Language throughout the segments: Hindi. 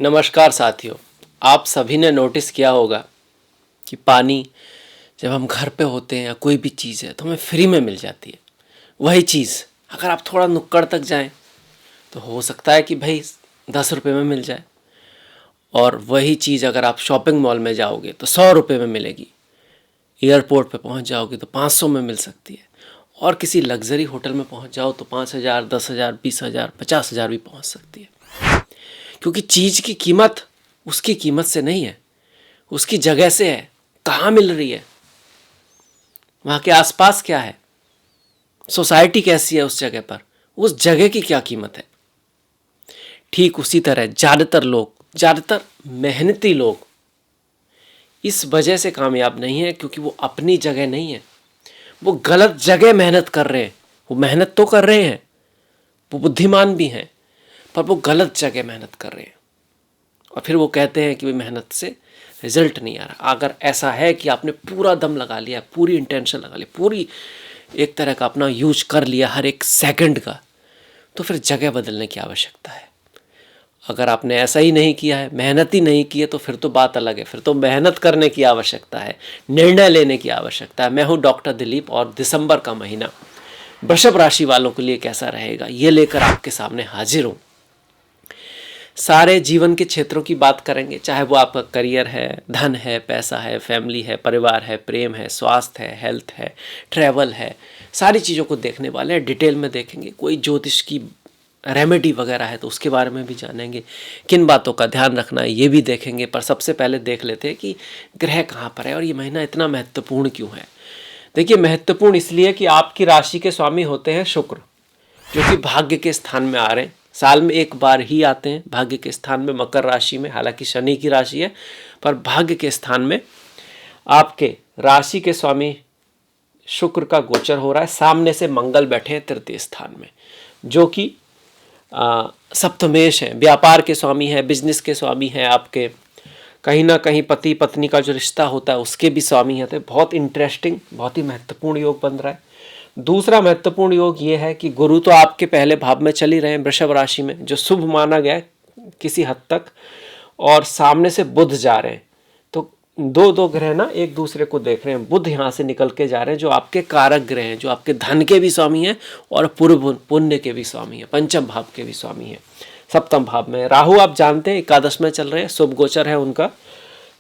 नमस्कार साथियों। आप सभी ने नोटिस किया होगा कि पानी जब हम घर पे होते हैं या कोई भी चीज़ है तो हमें फ्री में मिल जाती है। वही चीज़ अगर आप थोड़ा नुक्कड़ तक जाएं तो हो सकता है कि भाई 10 रुपये में मिल जाए, और वही चीज़ अगर आप शॉपिंग मॉल में जाओगे तो 100 रुपये में मिलेगी। एयरपोर्ट पे पहुंच जाओगे तो 500 में मिल सकती है, और किसी लग्जरी होटल में पहुंच जाओ तो 5,000, 10,000, 20,000, 50,000 भी पहुंच सकती है। क्योंकि चीज़ की कीमत उसकी कीमत से नहीं है, उसकी जगह से है। कहाँ मिल रही है, वहाँ के आसपास क्या है, सोसाइटी कैसी है उस जगह पर, उस जगह की क्या कीमत है। ठीक उसी तरह ज़्यादातर मेहनती लोग इस वजह से कामयाब नहीं है क्योंकि वो अपनी जगह नहीं है, वो गलत जगह मेहनत कर रहे हैं। वो मेहनत तो कर रहे हैं, वो बुद्धिमान भी हैं, पर वो गलत जगह मेहनत कर रहे हैं। और फिर वो कहते हैं कि भाई मेहनत से रिजल्ट नहीं आ रहा। अगर ऐसा है कि आपने पूरा दम लगा लिया, पूरी इंटेंशन लगा ली, पूरी एक तरह का अपना यूज कर लिया हर एक सेकंड का, तो फिर जगह बदलने की आवश्यकता है। अगर आपने ऐसा ही नहीं किया है, मेहनत ही नहीं की है, तो फिर तो बात अलग है। फिर तो मेहनत करने की आवश्यकता है, निर्णय लेने की आवश्यकता है। मैं हूँ डॉक्टर दिलीप, और दिसंबर का महीना वृषभ राशि वालों के लिए कैसा रहेगा ये लेकर आपके सामने हाजिर हूँ। सारे जीवन के क्षेत्रों की बात करेंगे, चाहे वो आपका करियर है, धन है, पैसा है, फैमिली है, परिवार है, प्रेम है, स्वास्थ्य है, हेल्थ है, ट्रैवल है। सारी चीज़ों को देखने वाले हैं, डिटेल में देखेंगे। कोई ज्योतिष की रेमेडी वगैरह है तो उसके बारे में भी जानेंगे, किन बातों का ध्यान रखना है ये भी देखेंगे। पर सबसे पहले देख लेते हैं कि ग्रह कहाँ पर है और ये महीना इतना महत्वपूर्ण क्यों है। देखिए, महत्वपूर्ण इसलिए कि आपकी राशि के स्वामी होते हैं शुक्र, जो कि भाग्य के स्थान में आ रहे हैं। साल में एक बार ही आते हैं भाग्य के स्थान में, मकर राशि में। हालांकि शनि की राशि है, पर भाग्य के स्थान में आपके राशि के स्वामी शुक्र का गोचर हो रहा है। सामने से मंगल बैठे हैं तृतीय स्थान में, जो कि सप्तमेश है, व्यापार के स्वामी है, बिजनेस के स्वामी है, आपके कहीं ना कहीं पति पत्नी का जो रिश्ता होता है उसके भी स्वामी है। तो बहुत इंटरेस्टिंग, बहुत ही महत्वपूर्ण योग बन रहा है। दूसरा महत्वपूर्ण योग ये है कि गुरु तो आपके पहले भाव में चल ही रहे हैं, वृषभ राशि में, जो शुभ माना गया है किसी हद तक, और सामने से बुध जा रहे हैं। तो दो ग्रह ना एक दूसरे को देख रहे हैं। बुध यहाँ से निकल के जा रहे हैं, जो आपके कारक ग्रह हैं, जो आपके धन के भी स्वामी हैं और पूर्व पुण्य के भी स्वामी हैं, पंचम भाव के भी स्वामी हैं। सप्तम भाव में राहु आप जानते हैं एकादश में चल रहे हैं, शुभ गोचर है उनका।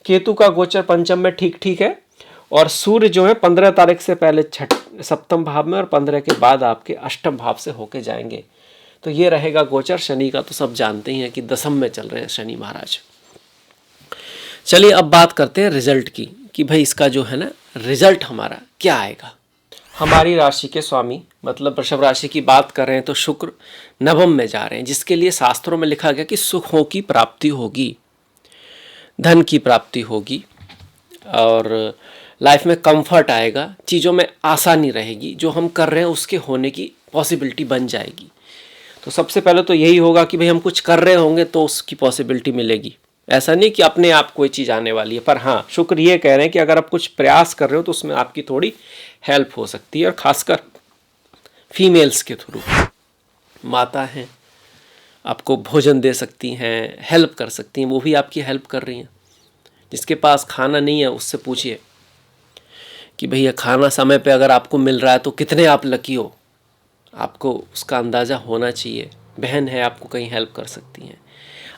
केतु का गोचर पंचम में ठीक ठीक है, और सूर्य जो है 15 तारीख से पहले सप्तम भाव में और 15 के बाद आपके अष्टम भाव से होके जाएंगे। तो ये रहेगा गोचर। शनि का तो सब जानते ही हैं कि दशम में चल रहे हैं शनि महाराज। चलिए अब बात करते हैं रिजल्ट की, कि भाई इसका जो है ना रिजल्ट हमारा क्या आएगा। हमारी राशि के स्वामी मतलब वृषभ राशि की बात कर रहे हैं तो शुक्र नवम में जा रहे हैं, जिसके लिए शास्त्रों में लिखा गया कि सुखों की प्राप्ति होगी, धन की प्राप्ति होगी, और लाइफ में कंफर्ट आएगा, चीज़ों में आसानी रहेगी, जो हम कर रहे हैं उसके होने की पॉसिबिलिटी बन जाएगी। तो सबसे पहले तो यही होगा कि भाई हम कुछ कर रहे होंगे तो उसकी पॉसिबिलिटी मिलेगी। ऐसा नहीं कि अपने आप कोई चीज़ आने वाली है, पर हाँ शुक्र ये कह रहे हैं कि अगर आप कुछ प्रयास कर रहे हो तो उसमें आपकी थोड़ी हेल्प हो सकती है, और खासकर फीमेल्स के थ्रू। माता हैं, आपको भोजन दे सकती हैं, हेल्प कर सकती हैं, वो भी आपकी हेल्प कर रही हैं। जिसके पास खाना नहीं है उससे पूछिए कि भैया खाना समय पे अगर आपको मिल रहा है तो कितने आप लकी हो, आपको उसका अंदाज़ा होना चाहिए। बहन है, आपको कहीं हेल्प कर सकती हैं।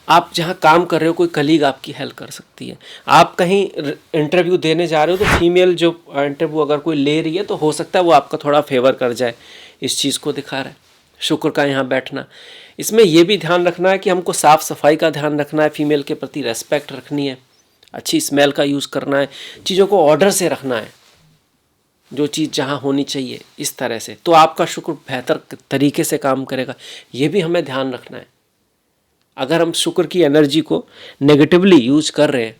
आप जहाँ काम कर रहे हो कोई कलीग आपकी हेल्प कर सकती है। आप कहीं इंटरव्यू देने जा रहे हो तो फीमेल जो इंटरव्यू अगर कोई ले रही है तो हो सकता है वो आपका थोड़ा फेवर कर जाए। इस चीज़ को दिखा रहा है शुक्र का यहाँ बैठना। इसमें यह भी ध्यान रखना है कि हमको साफ़ सफाई का ध्यान रखना है, फीमेल के प्रति रेस्पेक्ट रखनी है, अच्छी स्मेल का यूज़ करना है, चीज़ों को ऑर्डर से रखना है, जो चीज़ जहाँ होनी चाहिए इस तरह से, तो आपका शुक्र बेहतर तरीके से काम करेगा। ये भी हमें ध्यान रखना है। अगर हम शुक्र की एनर्जी को नेगेटिवली यूज कर रहे हैं,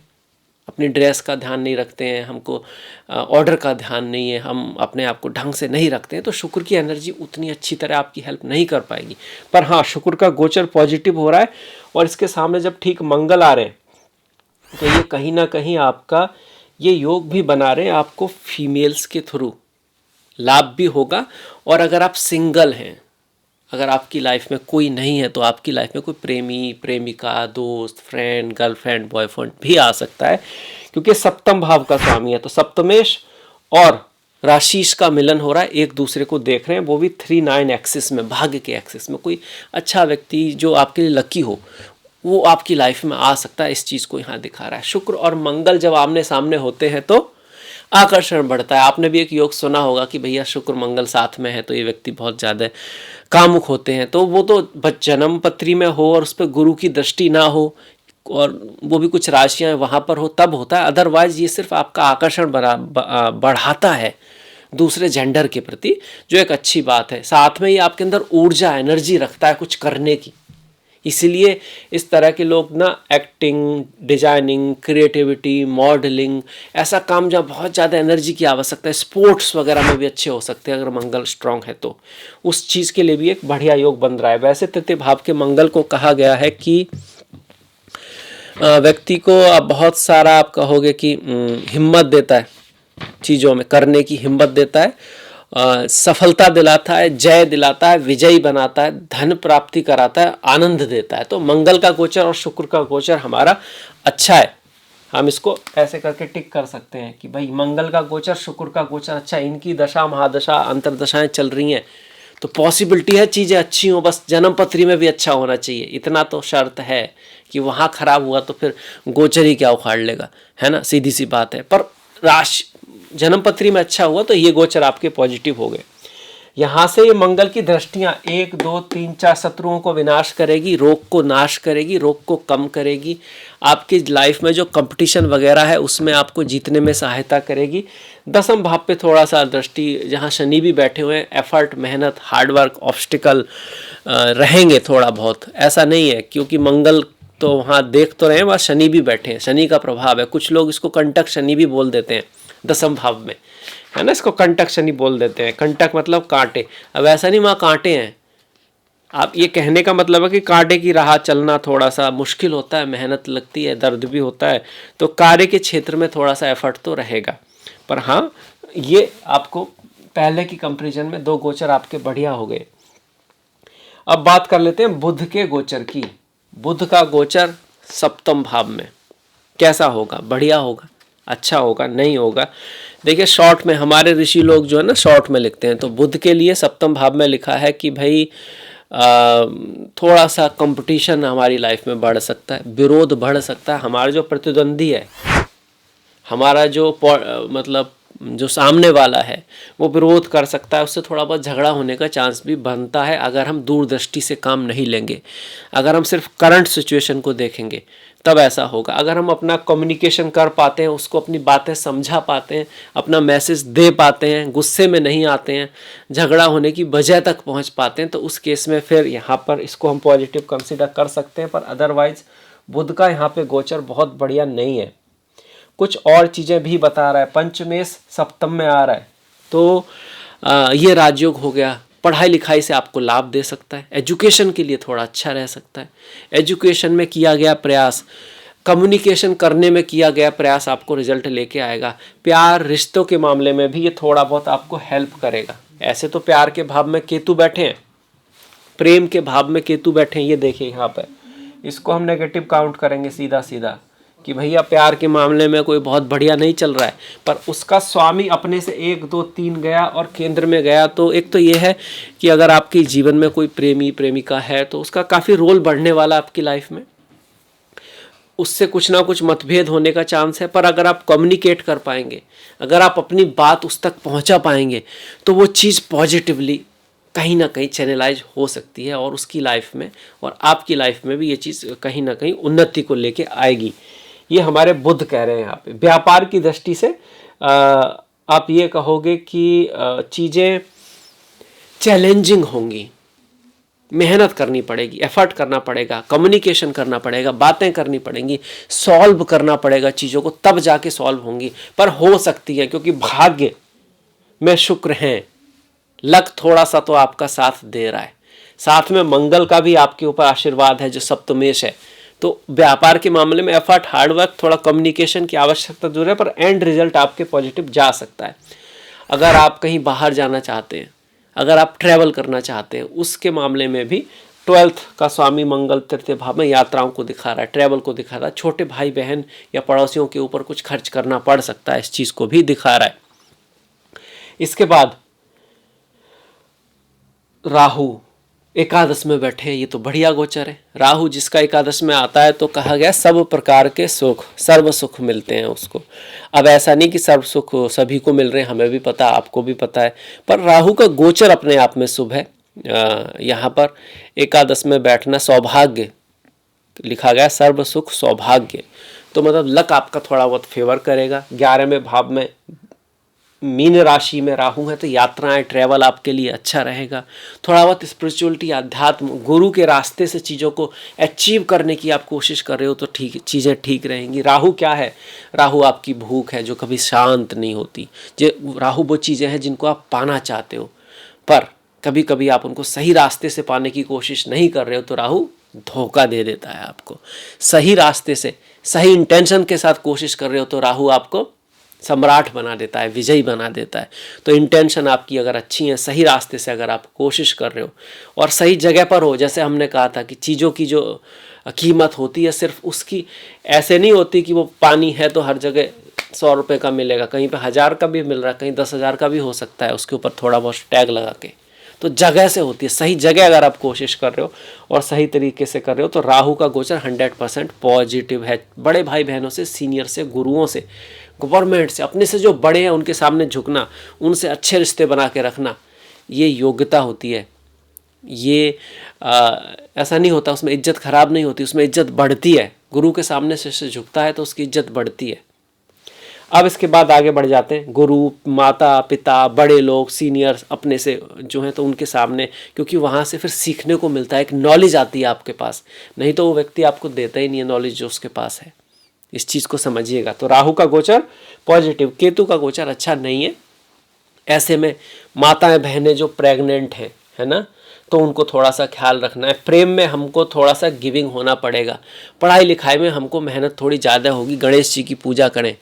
अपनी ड्रेस का ध्यान नहीं रखते हैं, हमको ऑर्डर का ध्यान नहीं है, हम अपने आप को ढंग से नहीं रखते हैं, तो शुक्र की एनर्जी उतनी अच्छी तरह आपकी हेल्प नहीं कर पाएगी। पर हाँ, शुक्र का गोचर पॉजिटिव हो रहा है, और इसके सामने जब ठीक मंगल आ रहे हैं तो ये कहीं ना कहीं आपका ये योग भी बना रहे हैं, आपको फीमेल्स के थ्रू लाभ भी होगा। और अगर आप सिंगल हैं, अगर आपकी लाइफ में कोई नहीं है तो आपकी लाइफ में कोई प्रेमी, प्रेमिका, दोस्त, फ्रेंड, गर्लफ्रेंड, बॉयफ्रेंड भी आ सकता है, क्योंकि सप्तम भाव का स्वामी है। तो सप्तमेश और राशिश का मिलन हो रहा है, एक दूसरे को देख रहे हैं, वो भी 3-9 एक्सिस में, भाग्य के एक्सिस में। कोई अच्छा व्यक्ति जो आपके लिए लकी हो वो आपकी लाइफ में आ सकता है, इस चीज़ को यहाँ दिखा रहा है। शुक्र और मंगल जब आमने सामने होते हैं तो आकर्षण बढ़ता है। आपने भी एक योग सुना होगा कि भैया शुक्र मंगल साथ में है तो ये व्यक्ति बहुत ज़्यादा कामुक होते हैं। तो वो तो जन्म पत्री में हो और उस पर गुरु की दृष्टि ना हो और वो भी कुछ राशियाँ वहाँ पर हो तब होता है, अदरवाइज ये सिर्फ आपका आकर्षण बढ़ाता है दूसरे जेंडर के प्रति, जो एक अच्छी बात है। साथ में ये आपके अंदर ऊर्जा, एनर्जी रखता है कुछ करने की। इसीलिए इस तरह के लोग ना एक्टिंग, डिजाइनिंग, क्रिएटिविटी, मॉडलिंग, ऐसा काम जहाँ बहुत ज़्यादा एनर्जी की आवश्यकता है, स्पोर्ट्स वगैरह में भी अच्छे हो सकते हैं अगर मंगल स्ट्रांग है तो। उस चीज़ के लिए भी एक बढ़िया योग बन रहा है। वैसे तृतीय भाव के मंगल को कहा गया है कि व्यक्ति को आप बहुत सारा, आप कहोगे कि हिम्मत देता है, चीज़ों में करने की हिम्मत देता है, सफलता दिलाता है, जय दिलाता है, विजयी बनाता है, धन प्राप्ति कराता है, आनंद देता है। तो मंगल का गोचर और शुक्र का गोचर हमारा अच्छा है। हम इसको ऐसे करके टिक कर सकते हैं कि भाई मंगल का गोचर, शुक्र का गोचर अच्छा है, इनकी दशा, महादशा, अंतरदशाएं चल रही हैं तो पॉसिबिलिटी है चीज़ें अच्छी हों, बस जन्म पत्री में भी अच्छा होना चाहिए, इतना तो शर्त है कि वहाँ खराब हुआ तो फिर गोचर ही क्या उखाड़ लेगा, है ना, सीधी सी बात है। पर राशि जन्म पत्री में अच्छा हुआ तो ये गोचर आपके पॉजिटिव हो गए। यहाँ से ये मंगल की दृष्टियाँ 1, 2, 3, 4 शत्रुओं को विनाश करेगी, रोग को नाश करेगी, रोग को कम करेगी, आपकी लाइफ में जो कंपटीशन वगैरह है उसमें आपको जीतने में सहायता करेगी। दसम भाव पे थोड़ा सा दृष्टि, जहाँ शनि भी बैठे हुए हैं, एफर्ट, मेहनत, हार्डवर्क, ऑब्स्टिकल रहेंगे थोड़ा बहुत, ऐसा नहीं है, क्योंकि मंगल तो वहाँ देख तो रहे हैं, वहाँ शनि भी बैठे हैं, शनि का प्रभाव है। कुछ लोग इसको कंटक शनि भी बोल देते हैं दसम भाव में, है ना, इसको कंटक शनि बोल देते हैं। कंटक मतलब कांटे, अब ऐसा नहीं वहाँ कांटे हैं, आप ये कहने का मतलब है कि कांटे की राह चलना थोड़ा सा मुश्किल होता है, मेहनत लगती है, दर्द भी होता है, तो कार्य के क्षेत्र में थोड़ा सा एफर्ट तो रहेगा। पर हाँ, ये आपको पहले की कंपैरिजन में 2 गोचर आपके बढ़िया हो गए। अब बात कर लेते हैं बुध के गोचर की। बुध का गोचर सप्तम भाव में कैसा होगा? बढ़िया होगा, अच्छा होगा, नहीं होगा? देखिए शॉर्ट में हमारे ऋषि लोग जो है ना शॉर्ट में लिखते हैं, तो बुध के लिए सप्तम भाव में लिखा है कि भाई थोड़ा सा कंपटीशन हमारी लाइफ में बढ़ सकता है, विरोध बढ़ सकता है, हमारा जो प्रतिद्वंदी है, हमारा जो मतलब जो सामने वाला है वो विरोध कर सकता है, उससे थोड़ा बहुत झगड़ा होने का चांस भी बनता है अगर हम दूरदृष्टि से काम नहीं लेंगे। अगर हम सिर्फ करंट सिचुएशन को देखेंगे तब ऐसा होगा। अगर हम अपना कम्युनिकेशन कर पाते हैं, उसको अपनी बातें समझा पाते हैं, अपना मैसेज दे पाते हैं, गुस्से में नहीं आते हैं, झगड़ा होने की वजह तक पहुंच पाते हैं, तो उस केस में फिर यहाँ पर इसको हम पॉजिटिव कंसिडर कर सकते हैं। पर अदरवाइज बुध का यहाँ पे गोचर बहुत बढ़िया नहीं है। कुछ और चीज़ें भी बता रहा है, पंचमेश सप्तम में आ रहा है, तो ये राजयोग हो गया। पढ़ाई लिखाई से आपको लाभ दे सकता है, एजुकेशन के लिए थोड़ा अच्छा रह सकता है, एजुकेशन में किया गया प्रयास, कम्युनिकेशन करने में किया गया प्रयास आपको रिजल्ट लेके आएगा। प्यार रिश्तों के मामले में भी ये थोड़ा बहुत आपको हेल्प करेगा। ऐसे तो प्यार के भाव में केतु बैठे हैं, प्रेम के भाव में केतु बैठे हैं, ये देखिए यहाँ पर, इसको हम नेगेटिव काउंट करेंगे सीधा सीधा कि भैया प्यार के मामले में कोई बहुत बढ़िया नहीं चल रहा है। पर उसका स्वामी अपने से 1, 2, 3 गया और केंद्र में गया, तो एक तो ये है कि अगर आपके जीवन में कोई प्रेमी प्रेमिका है तो उसका काफ़ी रोल बढ़ने वाला आपकी लाइफ में, उससे कुछ ना कुछ मतभेद होने का चांस है। पर अगर आप कम्युनिकेट कर पाएंगे, अगर आप अपनी बात उस तक पहुंचा पाएंगे, तो वो चीज़ पॉजिटिवली कहीं ना कहीं चैनलाइज हो सकती है और उसकी लाइफ में और आपकी लाइफ में भी ये चीज़ कहीं ना कहीं उन्नति को लेके आएगी। ये हमारे बुध कह रहे हैं यहाँ पे। व्यापार की दृष्टि से आप ये कहोगे कि चीज़ें चैलेंजिंग होंगी, मेहनत करनी पड़ेगी, एफर्ट करना पड़ेगा, कम्युनिकेशन करना पड़ेगा, बातें करनी पड़ेंगी, सॉल्व करना पड़ेगा चीज़ों को, तब जाके सॉल्व होंगी। पर हो सकती है, क्योंकि भाग्य में शुक्र हैं, लक थोड़ा सा तो आपका साथ दे रहा है, साथ में मंगल का भी आपके ऊपर आशीर्वाद है जो सप्तमेश है। तो व्यापार के मामले में एफर्ट, हार्डवर्क, थोड़ा कम्युनिकेशन की आवश्यकता जरूर है, पर एंड रिजल्ट आपके पॉजिटिव जा सकता है। अगर आप कहीं बाहर जाना चाहते हैं, अगर आप ट्रैवल करना चाहते हैं उसके मामले में भी 12th का स्वामी मंगल तृतीय भाव में यात्राओं को दिखा रहा है, ट्रैवल को दिखा रहा है। छोटे भाई बहन या पड़ोसियों के ऊपर कुछ खर्च करना पड़ सकता है, इस चीज़ को भी दिखा रहा है। इसके बाद राहु एकादश में बैठे हैं, ये तो बढ़िया गोचर है। राहु जिसका एकादश में आता है तो कहा गया सब प्रकार के सुख, सर्व सुख मिलते हैं उसको। अब ऐसा नहीं कि सर्व सुख सभी को मिल रहे हैं, हमें भी पता, आपको भी पता है, पर राहु का गोचर अपने आप में शुभ है। यहाँ पर एकादश में बैठना सौभाग्य लिखा गया, सर्व सुख सौभाग्य, तो मतलब लक आपका थोड़ा बहुत फेवर करेगा। 11वें भाव में मीन राशि में राहु है तो यात्राएं, ट्रैवल आपके लिए अच्छा रहेगा। थोड़ा बहुत स्पिरिचुअलिटी, अध्यात्म, गुरु के रास्ते से चीज़ों को अचीव करने की आप कोशिश कर रहे हो तो ठीक, चीज़ें ठीक रहेंगी। राहु क्या है? राहु आपकी भूख है जो कभी शांत नहीं होती। राहु वो चीज़ें हैं जिनको आप पाना चाहते हो, पर कभी कभी आप उनको सही रास्ते से पाने की कोशिश नहीं कर रहे हो तो राहु धोखा दे देता है आपको। सही रास्ते से, सही इंटेंशन के साथ कोशिश कर रहे हो तो राहु आपको सम्राट बना देता है, विजयी बना देता है। तो इंटेंशन आपकी अगर अच्छी है, सही रास्ते से अगर आप कोशिश कर रहे हो और सही जगह पर हो, जैसे हमने कहा था कि चीज़ों की जो कीमत होती है सिर्फ उसकी ऐसे नहीं होती कि वो पानी है तो हर जगह 100 रुपये का मिलेगा, कहीं पे 1000 का भी मिल रहा है, कहीं 10,000 का भी हो सकता है, उसके ऊपर थोड़ा बहुत टैग लगा के। तो जगह से होती है, सही जगह अगर आप कोशिश कर रहे हो और सही तरीके से कर रहे हो तो राहु का गोचर 100% पॉजिटिव है। बड़े भाई बहनों से, सीनियर से, गुरुओं से, गवर्नमेंट से, अपने से जो बड़े हैं उनके सामने झुकना, उनसे अच्छे रिश्ते बना के रखना, ये योग्यता होती है। ये ऐसा नहीं होता, उसमें इज्जत खराब नहीं होती, उसमें इज्जत बढ़ती है। गुरु के सामने शिष्य झुकता है तो उसकी इज्जत बढ़ती है। अब इसके बाद आगे बढ़ जाते हैं। गुरु, माता पिता, बड़े लोग, सीनियर्स अपने से जो हैं तो उनके सामने, क्योंकि वहाँ से फिर सीखने को मिलता है, एक नॉलेज आती है आपके पास। नहीं तो वो व्यक्ति आपको देता ही नहीं है नॉलेज जो उसके पास है। इस चीज़ को समझिएगा। तो राहु का गोचर पॉजिटिव, केतु का गोचर अच्छा नहीं है। ऐसे में माताएं बहनें जो प्रेग्नेंट हैं, है ना, तो उनको थोड़ा सा ख्याल रखना है। प्रेम में हमको थोड़ा सा गिविंग होना पड़ेगा। पढ़ाई लिखाई में हमको मेहनत थोड़ी ज़्यादा होगी। गणेश जी की पूजा करें।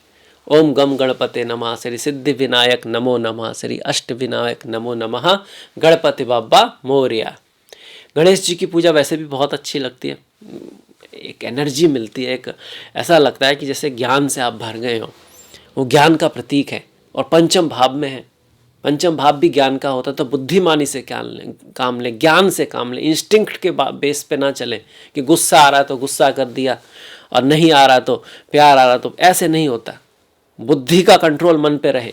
ओम गम गणपते नमः, श्री सिद्धि विनायक नमो नमः, श्री अष्ट विनायक नमो नमः, गणपति बाबा मोरिया। गणेश जी की पूजा वैसे भी बहुत अच्छी लगती है, एक एनर्जी मिलती है, एक ऐसा लगता है कि जैसे ज्ञान से आप भर गए हो। वो ज्ञान का प्रतीक है और पंचम भाव में है। पंचम भाव भी ज्ञान का होता है। तो बुद्धिमानी से काम लें, ज्ञान से काम लें। इंस्टिंक्ट के बेस पे ना चलें कि गुस्सा आ रहा है तो गुस्सा कर दिया और नहीं आ रहा तो प्यार आ रहा, तो ऐसे नहीं होता। बुद्धि का कंट्रोल मन पे रहे।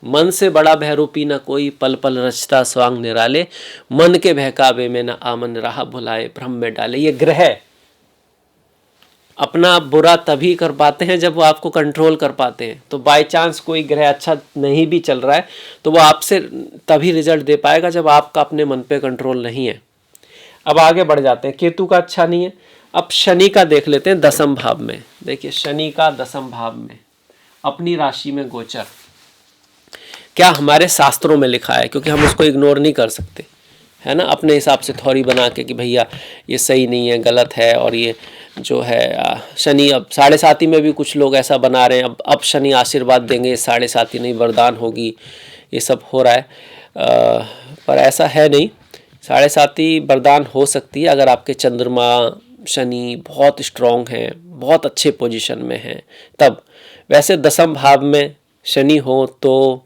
मन से बड़ा बहरूपी न कोई, पल पल रचता स्वांग निराले, मन के बहकावे में न आमन राह भुलाए भ्रम में डाले। ये ग्रह अपना बुरा तभी कर पाते हैं जब वो आपको कंट्रोल कर पाते हैं। तो बाय चांस कोई ग्रह अच्छा नहीं भी चल रहा है तो वो आपसे तभी रिजल्ट दे पाएगा जब आपका अपने मन पे कंट्रोल नहीं है। अब आगे बढ़ जाते हैं। केतु का अच्छा नहीं है। अब शनि का देख लेते हैं 10वें भाव में। देखिए शनि का 10वें भाव में अपनी राशि में गोचर क्या हमारे शास्त्रों में लिखा है, क्योंकि हम उसको इग्नोर नहीं कर सकते, है ना, अपने हिसाब से थोड़ी बना के कि भैया ये सही नहीं है, गलत है। और ये जो है शनि, अब 7.5 में भी कुछ लोग ऐसा बना रहे हैं, अब शनि आशीर्वाद देंगे, 7.5 नहीं वरदान होगी, ये सब हो रहा है। पर ऐसा है नहीं। 7.5 वरदान हो सकती है अगर आपके चंद्रमा शनि बहुत स्ट्रॉन्ग हैं, बहुत अच्छे पोजीशन में हैं तब। वैसे 10वें भाव में शनि हो तो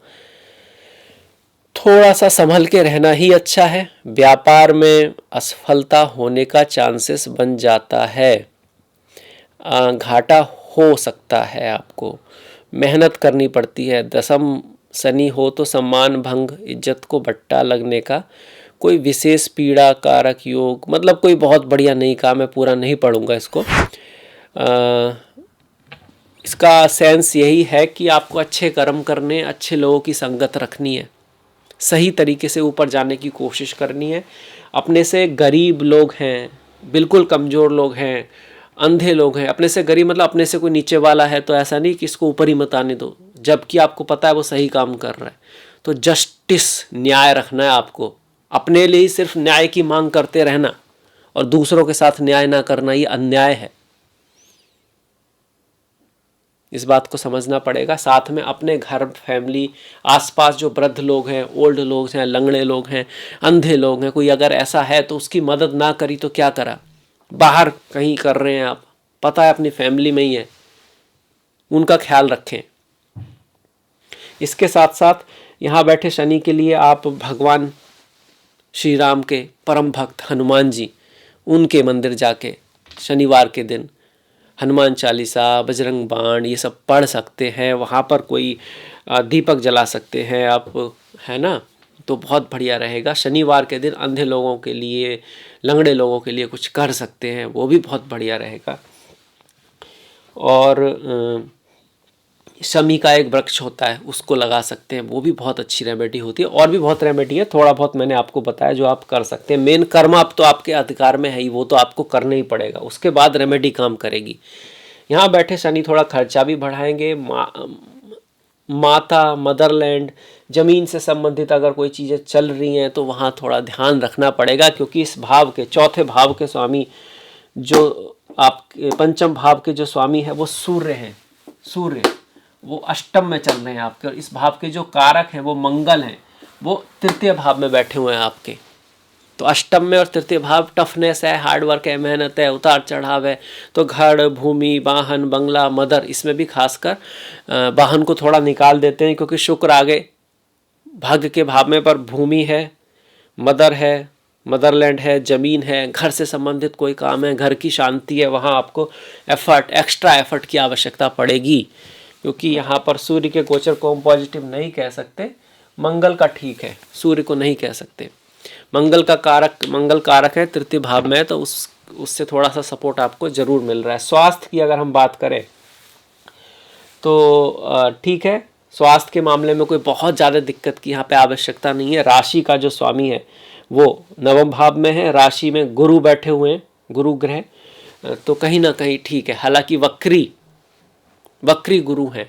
थोड़ा सा संभल के रहना ही अच्छा है। व्यापार में असफलता होने का चांसेस बन जाता है, घाटा हो सकता है, आपको मेहनत करनी पड़ती है। 10वें शनि हो तो सम्मान भंग, इज्जत को बट्टा लगने का कोई विशेष पीड़ा कारक योग, मतलब कोई बहुत बढ़िया नहीं कहा, मैं पूरा नहीं पढ़ूंगा इसको। इसका सेंस यही है कि आपको अच्छे कर्म करने, अच्छे लोगों की संगत रखनी है, सही तरीके से ऊपर जाने की कोशिश करनी है। अपने से गरीब लोग हैं, बिल्कुल कमज़ोर लोग हैं, अंधे लोग हैं, अपने से गरीब मतलब अपने से कोई नीचे वाला है तो ऐसा नहीं कि इसको ऊपर ही मत आने दो, जबकि आपको पता है वो सही काम कर रहा है। तो जस्टिस, न्याय रखना है आपको। अपने लिए ही सिर्फ न्याय की मांग करते रहना और दूसरों के साथ न्याय ना करना, ये अन्याय है। इस बात को समझना पड़ेगा। साथ में अपने घर, फैमिली, आसपास जो वृद्ध लोग हैं, ओल्ड लोग हैं, लंगड़े लोग हैं, अंधे लोग हैं, कोई अगर ऐसा है तो उसकी मदद ना करी तो क्या करा। बाहर कहीं कर रहे हैं आप, पता है अपनी फैमिली में ही है, उनका ख्याल रखें। इसके साथ साथ यहाँ बैठे शनि के लिए आप भगवान श्री राम के परम भक्त हनुमान जी, उनके मंदिर जाके शनिवार के दिन हनुमान चालीसा, बजरंग बाण ये सब पढ़ सकते हैं। वहाँ पर कोई दीपक जला सकते हैं आप, है ना, तो बहुत बढ़िया रहेगा। शनिवार के दिन अंधे लोगों के लिए, लंगड़े लोगों के लिए कुछ कर सकते हैं, वो भी बहुत बढ़िया रहेगा। और शमी का एक वृक्ष होता है, उसको लगा सकते हैं, वो भी बहुत अच्छी रेमेडी होती है। और भी बहुत रेमेडी है, थोड़ा बहुत मैंने आपको बताया जो आप कर सकते हैं। मेन कर्म आप तो आपके अधिकार में है ही, वो तो आपको करना ही पड़ेगा, उसके बाद रेमेडी काम करेगी। यहाँ बैठे शनि थोड़ा खर्चा भी बढ़ाएंगे। माता, मदरलैंड, ज़मीन से संबंधित अगर कोई चीज़ें चल रही हैं तो वहाँ थोड़ा ध्यान रखना पड़ेगा, क्योंकि इस भाव के, चौथे भाव के स्वामी जो आपके पंचम भाव के जो स्वामी है वो सूर्य हैं। सूर्य वो अष्टम में चल रहे हैं आपके, और इस भाव के जो कारक हैं वो मंगल हैं, वो तृतीय भाव में बैठे हुए हैं आपके। तो अष्टम में और तृतीय भाव टफनेस है, हार्डवर्क है, मेहनत है, उतार चढ़ाव है। तो घर, भूमि, वाहन, बंगला, मदर, इसमें भी खासकर वाहन को थोड़ा निकाल देते हैं, क्योंकि शुक्र आगे भाग्य के भाव में, पर भूमि है, मदर है, मदरलैंड है, ज़मीन है, घर से संबंधित कोई काम है, घर की शांति है, वहाँ आपको एक्स्ट्रा एफर्ट की आवश्यकता पड़ेगी। क्योंकि यहाँ पर सूर्य के गोचर को हम पॉजिटिव नहीं कह सकते, मंगल का ठीक है, सूर्य को नहीं कह सकते। मंगल कारक है, तृतीय भाव में है, तो उससे थोड़ा सा सपोर्ट आपको जरूर मिल रहा है। स्वास्थ्य की अगर हम बात करें तो ठीक है, स्वास्थ्य के मामले में कोई बहुत ज़्यादा दिक्कत की यहाँ पे आवश्यकता नहीं है। राशि का जो स्वामी है वो नवम भाव में है, राशि में गुरु बैठे हुए हैं, गुरु ग्रह, तो कहीं ना कहीं ठीक है। हालांकि वक्री गुरु हैं,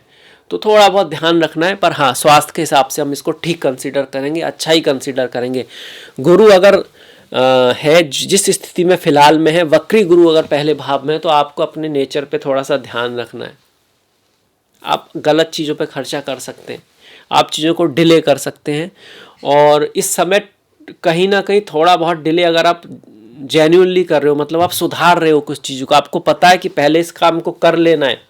तो थोड़ा बहुत ध्यान रखना है, पर हाँ स्वास्थ्य के हिसाब से हम इसको ठीक कंसीडर करेंगे, अच्छा ही कंसीडर करेंगे। गुरु अगर है जिस स्थिति में फिलहाल में है, वक्री गुरु अगर पहले भाव में है, तो आपको अपने नेचर पे थोड़ा सा ध्यान रखना है। आप गलत चीज़ों पे खर्चा कर सकते हैं, आप चीज़ों को डिले कर सकते हैं, और इस समय कहीं ना कहीं थोड़ा बहुत डिले अगर आप जेन्युइनली कर रहे हो, मतलब आप सुधार रहे हो कुछ चीज़ों को, आपको पता है कि पहले इस काम को कर लेना है,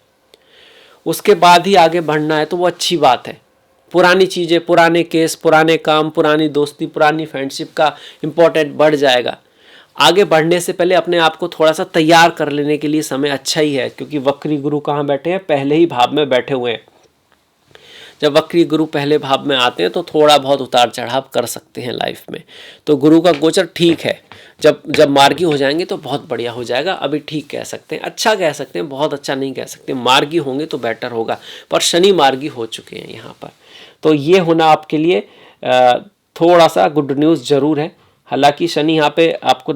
उसके बाद ही आगे बढ़ना है, तो वो अच्छी बात है। पुरानी चीज़ें, पुराने केस, पुराने काम, पुरानी दोस्ती, पुरानी फ्रेंडशिप का इम्पोर्टेंट बढ़ जाएगा। आगे बढ़ने से पहले अपने आप को थोड़ा सा तैयार कर लेने के लिए समय अच्छा ही है, क्योंकि वक्री गुरु कहाँ बैठे हैं, पहले ही भाव में बैठे हुए हैं। जब वक्री गुरु पहले भाव में आते हैं तो थोड़ा बहुत उतार चढ़ाव कर सकते हैं लाइफ में। तो गुरु का गोचर ठीक है, जब मार्गी हो जाएंगे तो बहुत बढ़िया हो जाएगा। अभी ठीक कह सकते हैं, अच्छा कह सकते हैं, बहुत अच्छा नहीं कह सकते। मार्गी होंगे तो बेटर होगा, पर शनि मार्गी हो चुके हैं यहाँ पर, तो ये होना आपके लिए थोड़ा सा गुड न्यूज़ जरूर है। हालांकि शनि यहाँ पे आपको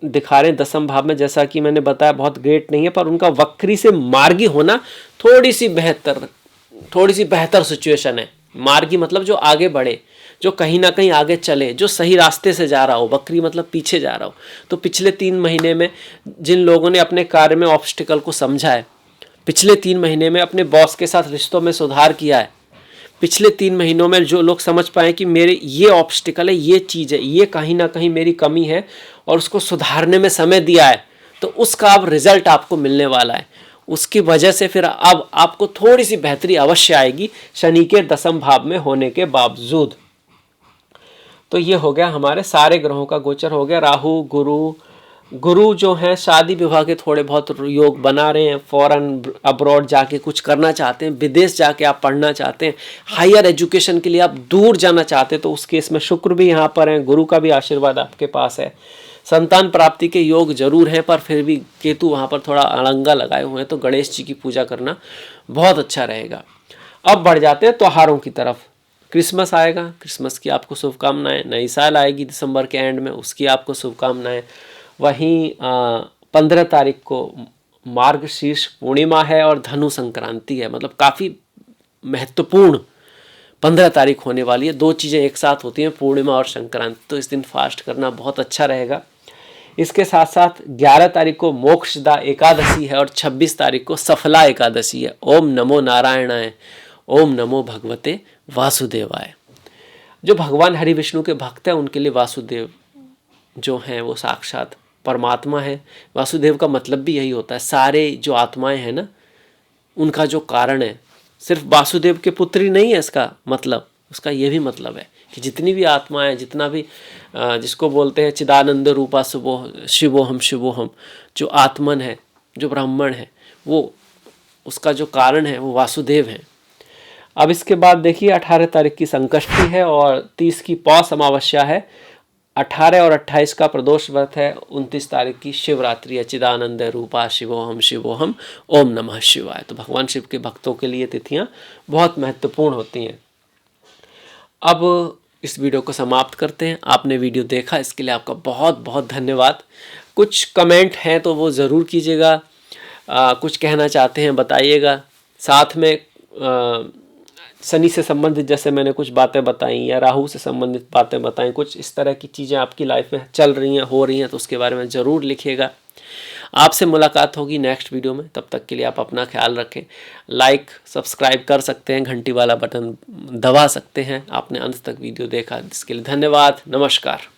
दिखा रहे हैं दसम भाव में, जैसा कि मैंने बताया बहुत ग्रेट नहीं है, पर उनका वक्री से मार्गी होना थोड़ी सी बेहतर सिचुएशन है। मार्गी मतलब जो आगे बढ़े, जो कहीं ना कहीं आगे चले, जो सही रास्ते से जा रहा हो। वक्री मतलब पीछे जा रहा हो। तो पिछले 3 महीने में जिन लोगों ने अपने कार्य में ऑब्स्टिकल को समझा है, पिछले 3 महीने में अपने बॉस के साथ रिश्तों में सुधार किया है, पिछले 3 महीनों में जो लोग समझ पाए कि मेरे ये ऑब्स्टिकल है, ये चीज़ है, ये कहीं ना कहीं मेरी कमी है, और उसको सुधारने में समय दिया है, तो उसका अब रिजल्ट आपको मिलने वाला है। उसकी वजह से फिर अब आपको थोड़ी सी बेहतरी अवश्य आएगी शनि के दसम भाव में होने के बावजूद। तो ये हो गया, हमारे सारे ग्रहों का गोचर हो गया। राहु, गुरु जो हैं शादी विवाह के थोड़े बहुत योग बना रहे हैं, फॉरेन अब्रॉड जाके कुछ करना चाहते हैं, विदेश जाके आप पढ़ना चाहते हैं, हायर एजुकेशन के लिए आप दूर जाना चाहते हैं, तो उस केस में शुक्र भी यहाँ पर है, गुरु का भी आशीर्वाद आपके पास है। संतान प्राप्ति के योग जरूर हैं, पर फिर भी केतु वहाँ पर थोड़ा अड़ंगा लगाए हुए हैं, तो गणेश जी की पूजा करना बहुत अच्छा रहेगा। अब बढ़ जाते हैं त्योहारों की तरफ। क्रिसमस आएगा, क्रिसमस की आपको शुभकामनाएं। नई साल आएगी दिसंबर के एंड में, उसकी आपको शुभकामनाएं। वहीं 15 तारीख को मार्गशीर्ष पूर्णिमा है और धनु संक्रांति है, मतलब काफ़ी महत्वपूर्ण 15 तारीख होने वाली है। 2 चीज़ें एक साथ होती हैं, पूर्णिमा और संक्रांति, तो इस दिन फास्ट करना बहुत अच्छा रहेगा। इसके साथ साथ 11 तारीख को मोक्षदा एकादशी है और 26 तारीख को सफला एकादशी है। ओम नमो नारायणाय, ओम नमो भगवते वासुदेवाय। जो भगवान हरि विष्णु के भक्त हैं उनके लिए वासुदेव जो हैं वो साक्षात परमात्मा है। वासुदेव का मतलब भी यही होता है, सारे जो आत्माएं हैं ना उनका जो कारण है। सिर्फ वासुदेव के पुत्र ही नहीं है इसका मतलब, उसका ये भी मतलब है कि जितनी भी आत्माएं, जितना भी जिसको बोलते हैं चिदानंद रूपा शिवोहम शिवोहम, जो आत्मन है, जो ब्राह्मण है, वो उसका जो कारण है वो वासुदेव है। अब इसके बाद देखिए 18 तारीख की संकष्टी है और 30 की पौष अमावस्या है। 18 और 28 का प्रदोष व्रत है। 29 तारीख की शिवरात्रि है। चिदानंद रूपा शिवोहम शिवोहम, ओम नमः शिवाय। तो भगवान शिव के भक्तों के लिए तिथियां बहुत महत्वपूर्ण होती हैं। अब इस वीडियो को समाप्त करते हैं। आपने वीडियो देखा इसके लिए आपका बहुत बहुत धन्यवाद। कुछ कमेंट हैं तो वो ज़रूर कीजिएगा, कुछ कहना चाहते हैं बताइएगा। साथ में शनि से संबंधित जैसे मैंने कुछ बातें बताई या राहु से संबंधित बातें बताई, कुछ इस तरह की चीज़ें आपकी लाइफ में चल रही हैं, हो रही हैं, तो उसके बारे में ज़रूर लिखिएगा। आपसे मुलाकात होगी नेक्स्ट वीडियो में। तब तक के लिए आप अपना ख्याल रखें। लाइक सब्सक्राइब कर सकते हैं, घंटी वाला बटन दबा सकते हैं। आपने अंत तक वीडियो देखा इसके लिए धन्यवाद। नमस्कार।